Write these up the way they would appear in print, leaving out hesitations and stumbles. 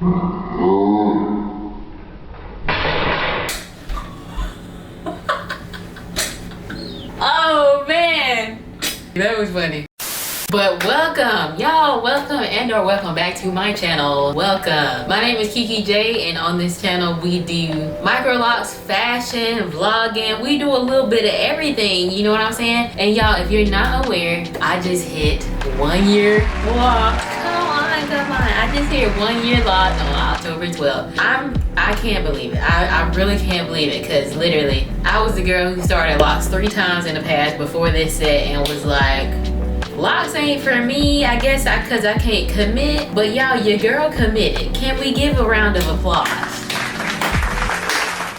Oh man, that was funny. But welcome, y'all, welcome and/or welcome back to my channel. Welcome. My name is Keke J, and on this channel we do microlocs, fashion, vlogging. We do a little bit of everything, you know what I'm saying? And y'all, if you're not aware, I just hit 1 year vlog. Come on, I just hit 1 year locked on October 12th. I can't believe it. I really can't believe it, because literally I was the girl who started locks 3 times in the past before this set and was like, locks ain't for me, I guess because I can't commit. But y'all, your girl committed. Can we give a round of applause?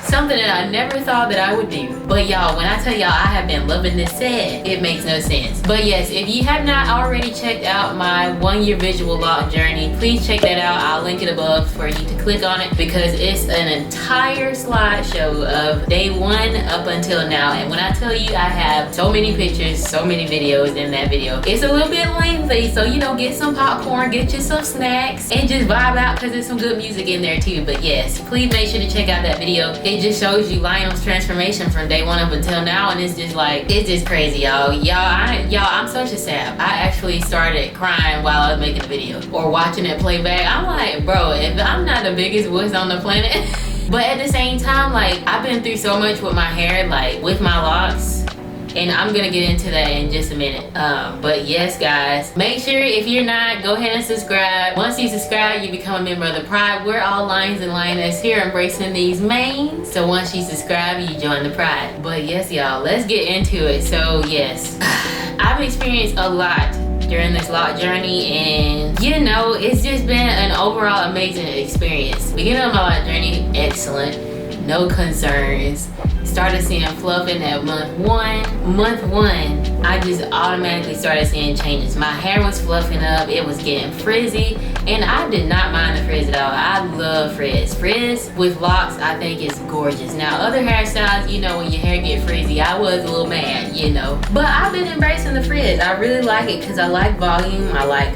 Something that I never thought that I would do. But y'all, when I tell y'all I have been loving this set, it makes no sense. But yes, if you have not already checked out my 1 year visual lock journey, please check that out. I'll link it above for you to click on it, because it's an entire slideshow of day 1 up until now. And when I tell you I have so many pictures, so many videos in that video, it's a little bit lengthy. So, you know, get some popcorn, get you some snacks, and just vibe out, because there's some good music in there too. But yes, please make sure to check out that video. It just shows you Lionel's transformation from day 1 up until now, and it's just like, it's just crazy, y'all. I'm such a sap. I actually started crying while I was making the video or watching it play back. I'm like, bro, if I'm not the biggest voice on the planet. But at the same time, like, I've been through so much with my hair, like with my locks, and I'm gonna get into that in just a minute. But yes, guys, make sure if you're not, go ahead and subscribe. Once you subscribe, you become a member of the Pride. We're all lions and lioness here, embracing these manes. So once you subscribe, you join the Pride. But yes, y'all, let's get into it. So yes, I've experienced a lot during this lock journey, and you know, it's just been an overall amazing experience. Beginning of my lock journey, excellent, no concerns. Started seeing fluffing at month one. Month 1, I just automatically started seeing changes. My hair was fluffing up, it was getting frizzy, and I did not mind the frizz at all. I love frizz. Frizz with locks, I think, is gorgeous. Now, other hairstyles, you know, when your hair get frizzy, I was a little mad, you know. But I've been embracing the frizz. I really like it because I like volume, I like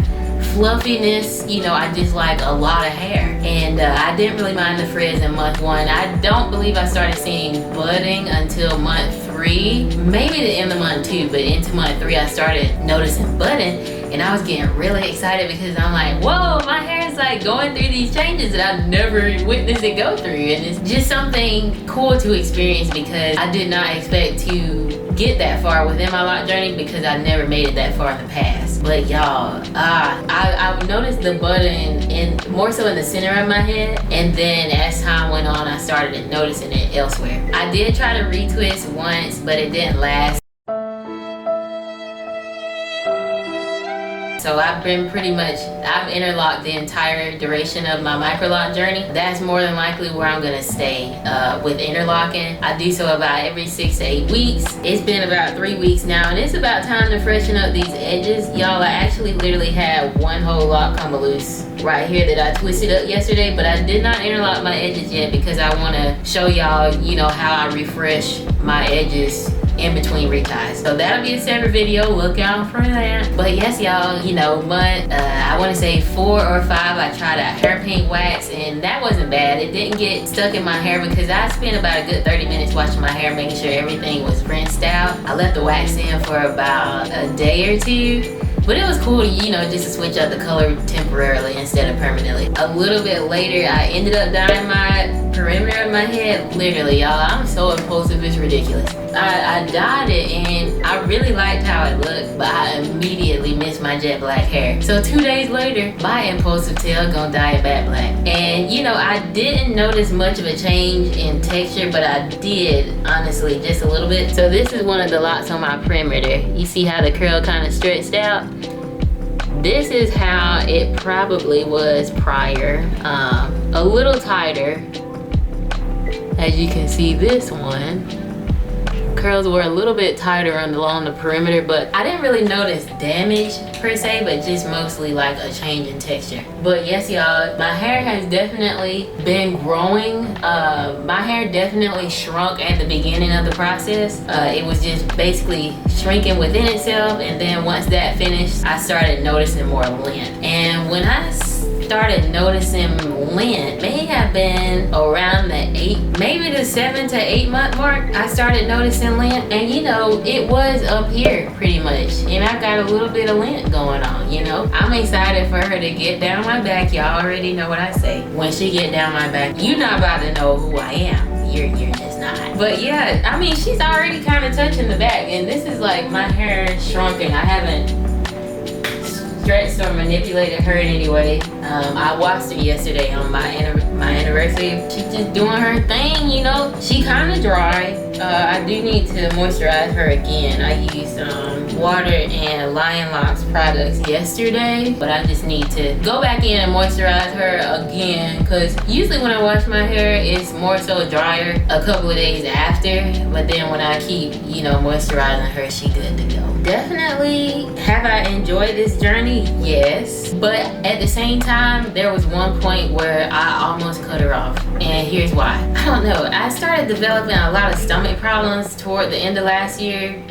fluffiness, you know, I just like a lot of hair. And I didn't really mind the frizz in month 1. I don't believe I started seeing budding until month 3, maybe the end of month 2, but into month 3 I started noticing budding, and I was getting really excited because I'm like, whoa, my hair is like going through these changes that I've never witnessed it go through. And it's just something cool to experience, because I did not expect to get that far within my lock journey, because I never made it that far in the past. But y'all, I've noticed the budding more so in the center of my head, and then as time went on, I started noticing it elsewhere. I did try to retwist once, but it didn't last. So I've interlocked the entire duration of my microlock journey. That's more than likely where I'm gonna stay with interlocking. I do so about every 6 to 8 weeks. It's been about 3 weeks now, and it's about time to freshen up these edges. Y'all, I actually literally had one whole lock come loose right here that I twisted up yesterday, but I did not interlock my edges yet, because I wanna show y'all, you know, how I refresh my edges in between reties. So that'll be a separate video, look out for that. But yes, y'all, you know, I want to say 4 or 5, I tried out hair paint wax, and that wasn't bad. It didn't get stuck in my hair, because I spent about a good 30 minutes washing my hair, making sure everything was rinsed out. I left the wax in for about a day or 2. But it was cool, you know, just to switch up the color temporarily instead of permanently. A little bit later, I ended up dyeing my perimeter of my head. Literally, y'all, I'm so impulsive, it's ridiculous. I dyed it, and I really liked how it looked, but I immediately missed my jet black hair. So 2 days later, my impulsive tail gonna dye it back black. And you know, I didn't notice much of a change in texture, but I did, honestly, just a little bit. So this is one of the locks on my perimeter. You see how the curl kind of stretched out? This is how it probably was prior. A little tighter. As you can see, this one, curls were a little bit tighter along the perimeter, but I didn't really notice damage per se, but just mostly like a change in texture. But yes, y'all, my hair has definitely been growing. My hair definitely shrunk at the beginning of the process. It was just basically shrinking within itself, and then once that finished, I started noticing more length. And when I started started noticing lint may have been around maybe the 7 to 8 month mark. I started noticing lint, and you know, it was up here pretty much, and I got a little bit of lint going on, you know. I'm excited for her to get down my back. Y'all already know what I say. When she get down my back, you're not about to know who I am. You're just not. But yeah, I mean, she's already kind of touching the back, and this is like my hair shrunken. I haven't stretched or manipulated her in any way. I watched her yesterday on my anniversary. She's just doing her thing, you know. She kind of dry. I do need to moisturize her again. I used water and Lion Locks products yesterday, but I just need to go back in and moisturize her again, because usually when I wash my hair, it's more so drier a couple of days after, but then when I keep, you know, moisturizing her, she good to go. Definitely, have I enjoyed this journey? Yes, but at the same time, there was one point where I almost cut her off, and here's why. I don't know, I started developing a lot of stomach problems toward the end of last year,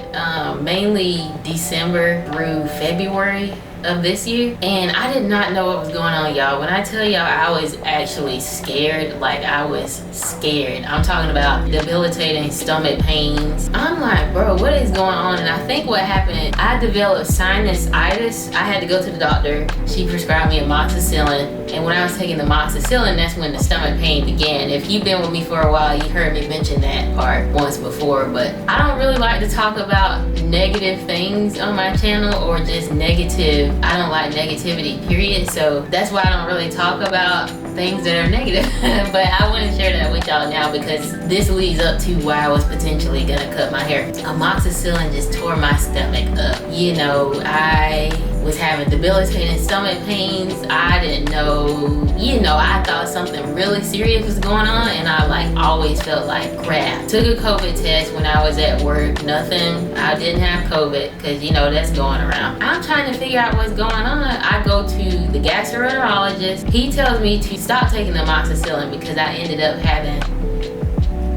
mainly December through February of this year, and I did not know what was going on, y'all. When I tell y'all I was actually scared, like I was scared. I'm talking about debilitating stomach pains. I'm like, bro, what is going on? And I think what happened, I developed sinusitis. I had to go to the doctor. She prescribed me amoxicillin, and when I was taking the amoxicillin, that's when the stomach pain began. If you've been with me for a while, you heard me mention that part once before, but I don't really like to talk about negative things on my channel, or just negative. I don't like negativity, period. So that's why I don't really talk about things that are negative. But I want to share that with y'all now, because this leads up to why I was potentially gonna cut my hair. Amoxicillin just tore my stomach up. You know, I was having debilitating stomach pains. I didn't know, you know, I thought something really serious was going on, and I like always felt like crap. Took a COVID test when I was at work, nothing. I didn't have COVID, because you know that's going around. I'm trying to figure out what's going on. I go to the gastroenterologist. He tells me to stop taking the amoxicillin because I ended up having.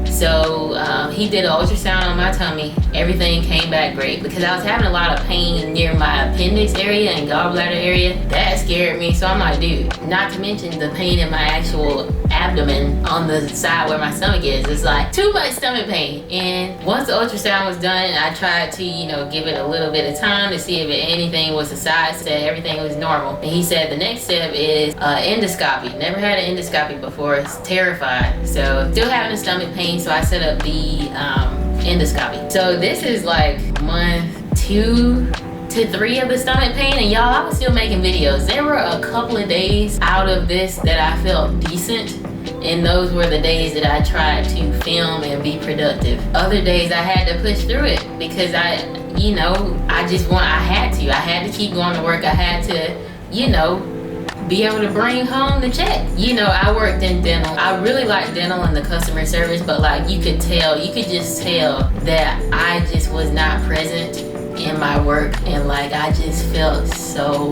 So he did an ultrasound on my tummy. Everything came back great, because I was having a lot of pain near my appendix area and gallbladder area. That scared me. So I'm like, dude, not to mention the pain in my actual abdomen on the side where my stomach is. It's like too much stomach pain. And once the ultrasound was done, I tried to, you know, give it a little bit of time to see if anything was a side step, everything was normal. And he said the next step is endoscopy. Never had an endoscopy before. It's terrified. So still having a stomach pain. So I set up the endoscopy. So this is like month 2 to 3 of the stomach pain, and y'all, I was still making videos. There were a couple of days out of this that I felt decent, and those were the days that I tried to film and be productive. Other days I had to push through it, because I had to keep going to work. I had to, you know, be able to bring home the check. You know, I worked in dental. I really like dental and the customer service, but like you could just tell that I just was not present in my work, and like I just felt so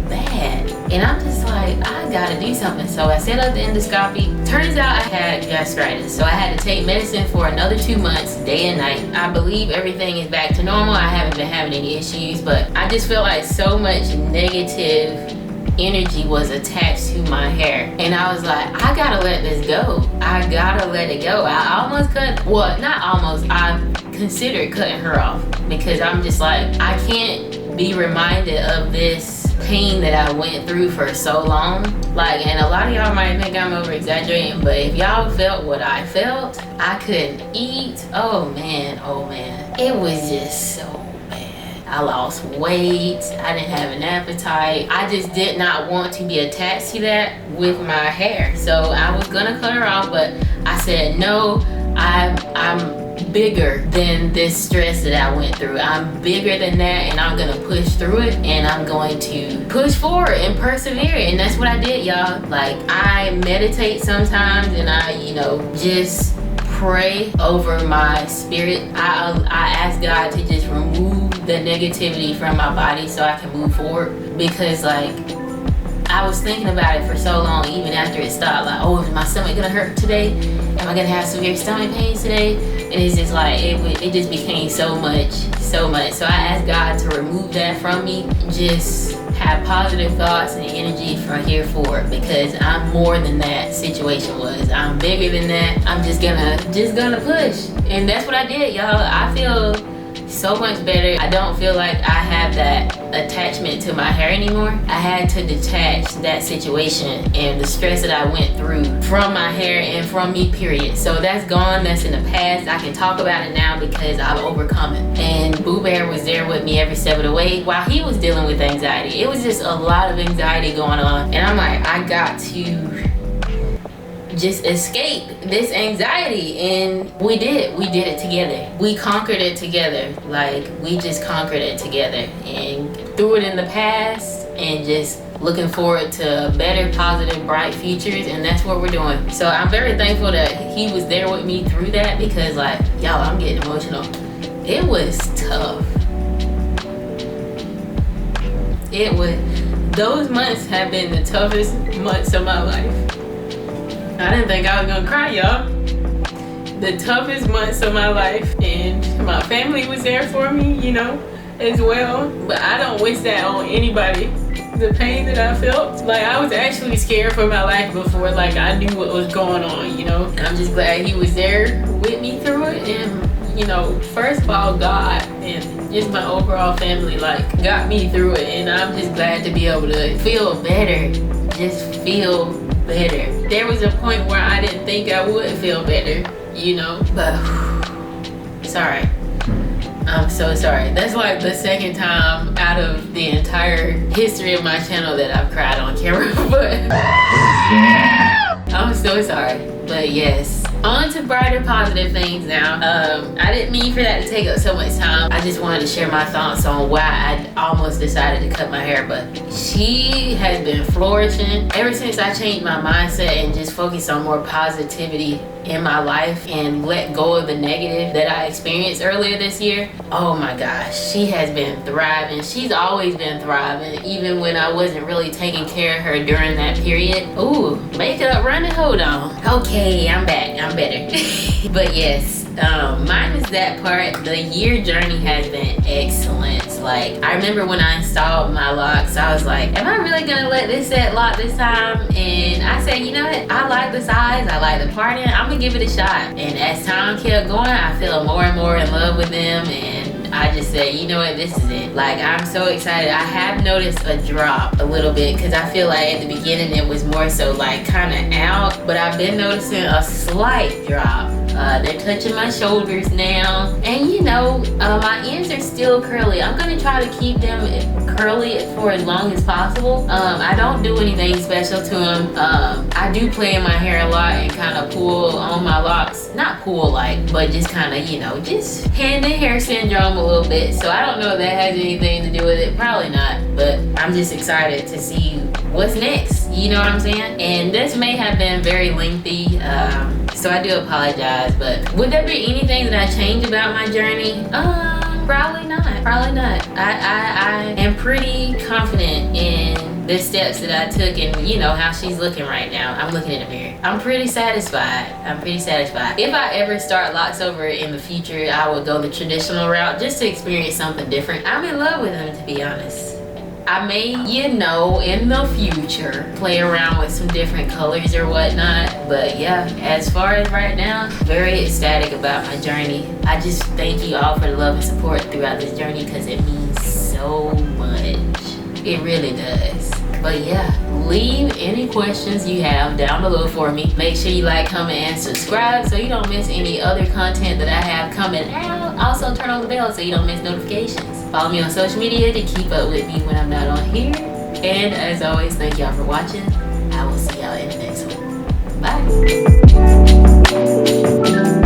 bad. And I'm just like, I gotta do something. So I set up the endoscopy. Turns out I had gastritis, so I had to take medicine for another 2 months, day and night. I believe everything is back to normal. I haven't been having any issues, but I just feel like so much negative energy was attached to my hair, and I was like, I gotta let this go. I gotta let it go. I almost cut, well, not almost, I considered cutting her off, because I'm just like, I can't be reminded of this pain that I went through for so long. Like, and a lot of y'all might think I'm over exaggerating, but if y'all felt what I felt, I couldn't eat. Oh man, it was just so I lost weight. I didn't have an appetite. I just did not want to be attached to that with my hair. So I was gonna cut her off, but I said, no, I'm bigger than this stress that I went through. I'm bigger than that, and I'm gonna push through it, and I'm going to push forward and persevere. And that's what I did, y'all. Like, I meditate sometimes, and I, you know, just pray over my spirit. I ask God to just remove the negativity from my body so I can move forward, because like I was thinking about it for so long, even after it stopped. Like, oh, is my stomach gonna hurt today? Am I gonna have severe stomach pains today? And it's just like it just became so much. So I asked God to remove that from me. Just have positive thoughts and energy for here forward, because I'm more than that situation was. I'm bigger than that. I'm just gonna push. And that's what I did, y'all. I feel so much better. I don't feel like I have that attachment to my hair anymore. I had to detach that situation and the stress that I went through from my hair and from me, period. So that's gone, that's in the past. I can talk about it now because I've overcome it. And Boo Bear was there with me every step of the way while he was dealing with anxiety. It was just a lot of anxiety going on. And I'm like, I got to just escape this anxiety, and we did it together. We conquered it together. Like, we just conquered it together and threw it in the past and just looking forward to better, positive, bright futures. And that's what we're doing. So I'm very thankful that he was there with me through that, because like, y'all, I'm getting emotional. It was tough. Those months have been the toughest months of my life. I didn't think I was gonna cry, y'all. The toughest months of my life, and my family was there for me, you know, as well. But I don't wish that on anybody. The pain that I felt, like, I was actually scared for my life before, like, I knew what was going on, you know. And I'm just glad he was there with me through it. And, you know, first of all, God and just my overall family, like, got me through it. And I'm just glad to be able to feel better, just feel better. There was a point where I didn't think I would feel better, you know, but sorry. I'm so sorry. That's like the second time out of the entire history of my channel that I've cried on camera, but I'm so sorry. But yes, on to brighter, positive things now. I didn't mean for that to take up so much time. I just wanted to share my thoughts on why I almost decided to cut my hair, but she has been flourishing ever since I changed my mindset and just focused on more positivity in my life and let go of the negative that I experienced earlier this year. Oh my gosh, she has been thriving. She's always been thriving, even when I wasn't really taking care of her during that period. Ooh, makeup running, hold on. Okay, I'm back, I'm better. But yes, minus that part, the year journey has been excellent. Like, I remember when I installed my locks, I was like, am I really gonna let this set lock this time? And I said, you know what, I like the size, I like the parting, I'm gonna give it a shot. And as time kept going, I fell more and more in love with them, and I just said, you know what, this is it. Like, I'm so excited. I have noticed a drop a little bit, because I feel like at the beginning it was more so like kind of out, but I've been noticing a slight drop. They're touching my shoulders now, and you know, my ends are still curly. I'm gonna try to keep them curly for as long as possible. I don't do anything special to them. I do play in my hair a lot and kind of pull on my locks. Not pull like, but just kind of, you know, just hand and hair syndrome a little bit. So I don't know if that has anything to do with it. Probably not, but I'm just excited to see what's next. You know what I'm saying? And this may have been very lengthy, so I do apologize, but would there be anything that I changed about my journey? Probably not. I am pretty confident in the steps that I took, and you know how she's looking right now. I'm looking in the mirror. I'm pretty satisfied. If I ever start locks over in the future, I would go the traditional route just to experience something different. I'm in love with them, to be honest. I may, you know, in the future, play around with some different colors or whatnot. But yeah, as far as right now, very ecstatic about my journey. I just thank you all for the love and support throughout this journey, because it means so much. It really does. But yeah, leave any questions you have down below for me. Make sure you like, comment, and subscribe so you don't miss any other content that I have coming out. Also, turn on the bell so you don't miss notifications. Follow me on social media to keep up with me when I'm not on here. And as always, thank y'all for watching. I will see y'all in the next one. Bye.